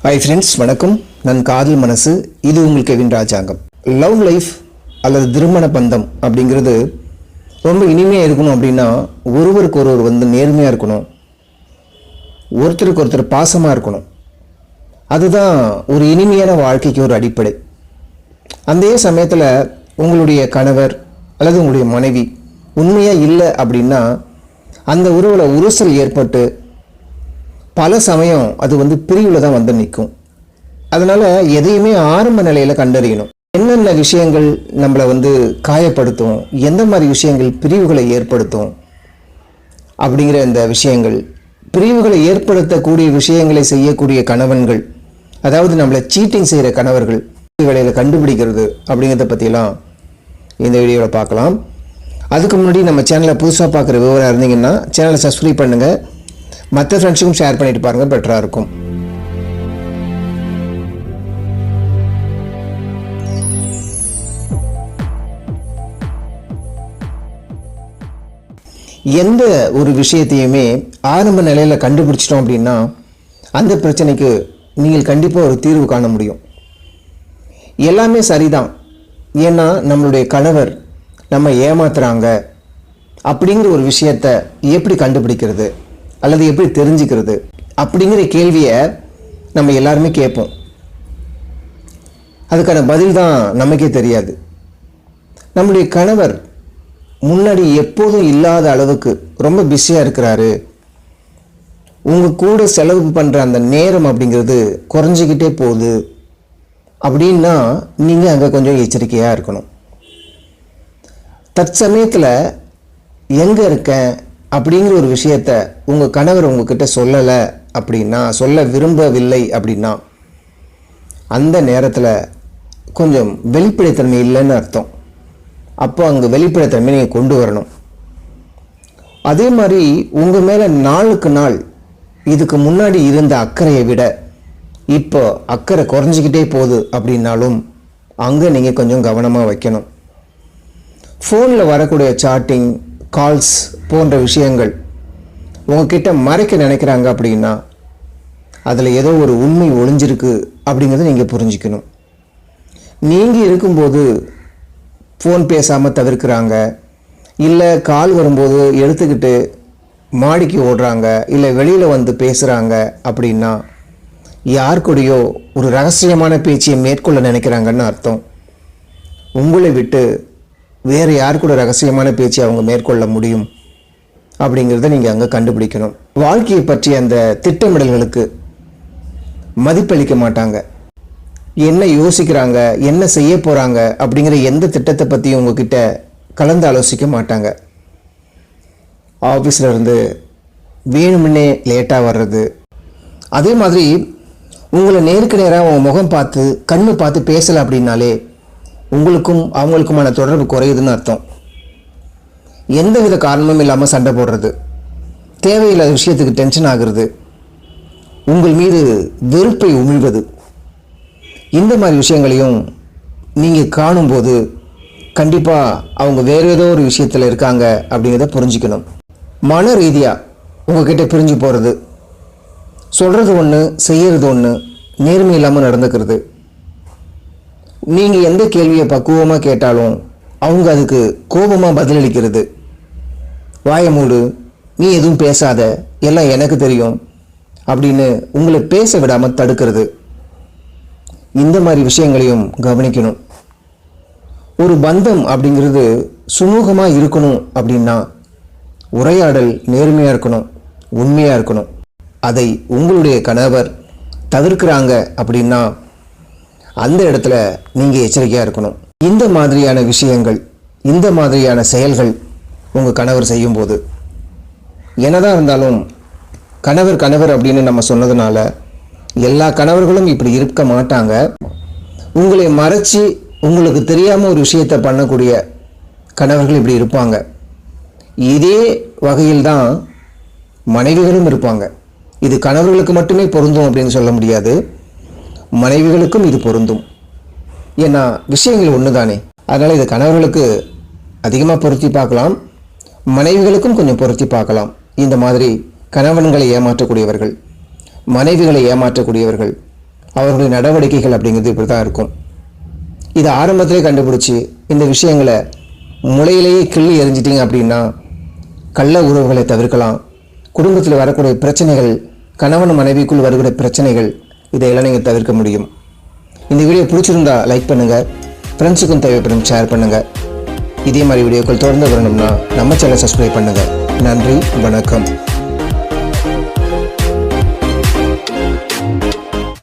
Hi friends, வணக்கம். நான் காதல் மனசு. இது உங்கள் கெவின் ராஜாங்கம். லவ் லைஃப் அல்லது திருமண பந்தம் அப்படிங்கிறது ரொம்ப இனிமையாக இருக்கணும். அப்படின்னா ஒருவருக்கு ஒருவர் நேர்மையாக இருக்கணும், ஒருத்தருக்கு ஒருத்தர் பாசமாக இருக்கணும். அதுதான் ஒரு இனிமையான வாழ்க்கைக்கு ஒரு அடிப்படை. அந்த சமயத்தில் உங்களுடைய கணவர் அல்லது உங்களுடைய மனைவி உண்மையாக இல்லை அப்படின்னா அந்த உறவில் உரசல் ஏற்பட்டு பல சமயம் அது பிரிவில் தான் நிற்கும். அதனால் எதையுமே ஆரம்ப நிலையில் கண்டறியணும். என்னென்ன விஷயங்கள் நம்மளை காயப்படுத்தும், எந்த மாதிரி விஷயங்கள் பிரிவுகளை ஏற்படுத்தும் அப்படிங்கிற இந்த விஷயங்கள், பிரிவுகளை ஏற்படுத்தக்கூடிய விஷயங்களை செய்யக்கூடிய கணவன்கள், அதாவது நம்மளை சீட்டிங் செய்கிற கணவர்கள் வேலையில் கண்டுபிடிக்கிறது அப்படிங்கிறத பற்றிலாம் இந்த வீடியோவில் பார்க்கலாம். அதுக்கு முன்னாடி நம்ம சேனலை புதுசாக பார்க்குற விவரம் இருந்தீங்கன்னா சேனலை சப்ஸ்கிரைப் பண்ணுங்கள், மற்ற ஃப்ரெண்ட்ஸுக்கும் ஷேர் பண்ணிட்டு பாருங்கள், பெட்டராக இருக்கும். எந்த ஒரு விஷயத்தையுமே ஆரம்ப நிலையில் கண்டுபிடிச்சிட்டோம் அப்படின்னா அந்த பிரச்சனைக்கு நீங்கள் கண்டிப்பாக ஒரு தீர்வு காண முடியும். எல்லாமே சரிதான், ஏன்னா நம்மளுடைய கணவர் நம்ம ஏமாத்துறாங்க அப்படிங்கிற ஒரு விஷயத்தை எப்படி கண்டுபிடிக்கிறது அல்லது எப்படி தெரிஞ்சுக்கிறது அப்படிங்கிற கேள்வியை நம்ம எல்லாருமே கேட்போம். அதுக்கான பதில் தான் நமக்கே தெரியாது. நம்முடைய கணவர் முன்னாடி எப்போதும் இல்லாத அளவுக்கு ரொம்ப பிஸியாக இருக்கிறாரு, உங்கள் கூட செலவு பண்ணுற அந்த நேரம் அப்படிங்கிறது குறைஞ்சிக்கிட்டே போகுது அப்படின்னா நீங்கள் அங்கே கொஞ்சம் எச்சரிக்கையாக இருக்கணும். தற்சமயத்தில் எங்கே இருக்கேன் அப்படிங்கிற ஒரு விஷயத்த உங்கள் கணவர் உங்ககிட்ட சொல்லலை அப்படின்னா, சொல்ல விரும்பவில்லை அப்படின்னா அந்த நேரத்தில் கொஞ்சம் வெளிப்படைத்தன்மை இல்லைன்னு அர்த்தம். அப்போ அங்கே வெளிப்படைத்தன்மை நீங்கள் கொண்டு வரணும். அதே மாதிரி உங்கள் மேலே நாளுக்கு நாள் இதுக்கு முன்னாடி இருந்த அக்கறையை விட இப்போ அக்கறை குறைஞ்சிக்கிட்டே போகுது அப்படின்னாலும் அங்கே நீங்கள் கொஞ்சம் கவனமாக வைக்கணும். ஃபோனில் வரக்கூடிய சாட்டிங், கால்ஸ் போன்ற விஷயங்கள் உங்ககிட்ட மறைக்க நினைக்கிறாங்க அப்படின்னா அதில் ஏதோ ஒரு உண்மை ஒளிஞ்சிருக்கு அப்படிங்கிறத நீங்கள் புரிஞ்சுக்கணும். நீங்கள் இருக்கும்போது ஃபோன் பேசாமல் தவிர்க்கிறாங்க, இல்லை கால் வரும்போது எடுத்துக்கிட்டு மாடிக்கு ஓடுறாங்க, இல்லை வெளியில் பேசுகிறாங்க அப்படின்னா யார் கூடயோ ஒரு ரகசியமான பேச்சையை மேற்கொள்ள நினைக்கிறாங்கன்னு அர்த்தம். உங்களை விட்டு வேறு யார் கூட ரகசியமான பேச்சை அவங்க மேற்கொள்ள முடியும் அப்படிங்கிறத நீங்கள் அங்கே கண்டுபிடிக்கணும். வாழ்க்கையை பற்றிய அந்த திட்டமிடல்களுக்கு மதிப்பளிக்க மாட்டாங்க. என்ன யோசிக்கிறாங்க, என்ன செய்ய போகிறாங்க அப்படிங்கிற எந்த திட்டத்தை பற்றியும் உங்ககிட்ட கலந்து ஆலோசிக்க மாட்டாங்க. ஆஃபீஸில் இருந்து வேணுமுன்னே லேட்டாக வர்றது, அதே மாதிரி உங்களை நேருக்கு நேராக உங்கள் முகம் பார்த்து கண்ணு பார்த்து பேசலை அப்படின்னாலே உங்களுக்கும் அவங்களுக்குமான தொடர்பு குறையுதுன்னு அர்த்தம். எந்தவித காரணமும் இல்லாமல் சண்டை போடுறது, தேவையில்லாத விஷயத்துக்கு டென்ஷன் ஆகுறது, உங்கள் மீது வெறுப்பை உமிழ்வது, இந்த மாதிரி விஷயங்களையும் நீங்கள் காணும்போது கண்டிப்பாக அவங்க வேறு ஏதோ ஒரு விஷயத்தில் இருக்காங்க அப்படிங்கிறத புரிஞ்சுக்கணும். மன ரீதியாக உங்ககிட்ட பிரிஞ்சு போகிறது, சொல்கிறது ஒன்று செய்கிறது ஒன்று, நேர்மை இல்லாமல் நடந்துக்கிறது. நீங்கள் எந்த கேள்வியை பக்குவமாக கேட்டாலும் அவங்க அதுக்கு கோபமாக பதிலளிக்கிறது. வாய மூடு, நீ எதுவும் பேசாத, எல்லாம் எனக்கு தெரியும் அப்படின்னு உங்களை பேச விடாமல் தடுக்கிறது. இந்த மாதிரி விஷயங்களையும் கவனிக்கணும். ஒரு பந்தம் அப்படிங்கிறது சுமூகமாக இருக்கணும் அப்படின்னா உரையாடல் நேர்மையாக இருக்கணும், உண்மையாக இருக்கணும். அதை உங்களுடைய கணவர் தவிர்க்கிறாங்க அப்படின்னா அந்த இடத்துல நீங்கள் எச்சரிக்கையாக இருக்கணும். இந்த மாதிரியான விஷயங்கள், இந்த மாதிரியான செயல்கள் உங்கள் கணவர் செய்யும்போது, என்னதான் இருந்தாலும் கணவர் கணவர் அப்படின்னு நம்ம சொன்னதுனால எல்லா கணவர்களும் இப்படி இருக்க மாட்டாங்க. உங்களை மறைச்சி உங்களுக்கு தெரியாமல் ஒரு விஷயத்தை பண்ணக்கூடிய கணவர்கள் இப்படி இருப்பாங்க. இதே வகையில் தான் மனைவிகளும் இருப்பாங்க. இது கணவர்களுக்கு மட்டுமே பொருந்தும் அப்படின்னு சொல்ல முடியாது, மனைவிகளுக்கும் இது பொருந்தும். ஏன்னா விஷயங்கள் ஒன்று தானே. அதனால் இது கணவர்களுக்கு அதிகமாக பொருத்தி பார்க்கலாம், மனைவிகளுக்கும் கொஞ்சம் பொருத்தி பார்க்கலாம். இந்த மாதிரி கணவன்களை ஏமாற்றக்கூடியவர்கள், மனைவிகளை ஏமாற்றக்கூடியவர்கள் அவர்களுடைய நடவடிக்கைகள் அப்படிங்கிறது இப்படி தான் இருக்கும். இதை ஆரம்பத்திலே கண்டுபிடிச்சி இந்த விஷயங்களை முளையிலேயே கிள்ளி எறிஞ்சிட்டிங்க அப்படின்னா கள்ள உறவுகளை தவிர்க்கலாம். குடும்பத்தில் வரக்கூடிய பிரச்சனைகள், கணவன் மனைவிக்குள் வரக்கூடிய பிரச்சனைகள், இதையெல்லாம் நீங்கள் தவிர்க்க முடியும். இந்த வீடியோ பிடிச்சிருந்தா லைக் பண்ணுங்கள், ஃப்ரெண்ட்ஸுக்கும் தேவைப்படும் ஷேர் பண்ணுங்கள். இதே மாதிரி வீடியோக்கள் தொடர்ந்து வரணும்னா நம்ம சேனலை சப்ஸ்கிரைப் பண்ணுங்கள். நன்றி, வணக்கம்.